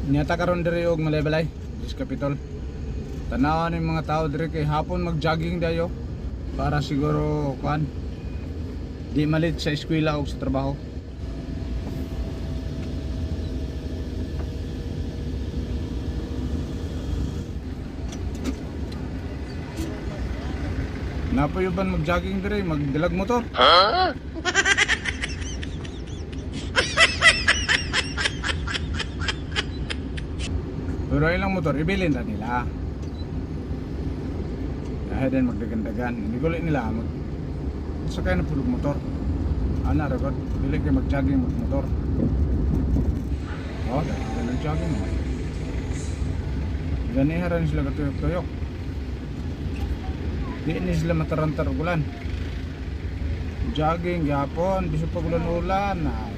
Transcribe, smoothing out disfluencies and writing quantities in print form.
Nyata karon diri og Malaybalay, Diyos Capitol. Tanawan ng mga tao diri kay hapon mag-jogging dayo para siguro kuan di malit sa eskwela o sa trabaho. Napayuban mag-jogging diri, magdilag motor. Pero ilang motor, ibilin na nila. Kahit din magdagandagan. Hindi ko nila sakay na pulog motor. Ana ragod, bili kayo mag-jogging mag-motor. Oh, dahil nag-jogging mo. Ganiharan sila katuyok-tuyok. Di ni sila matarantar ulan. Jogging, yapon, bisog pag ulan-ulan.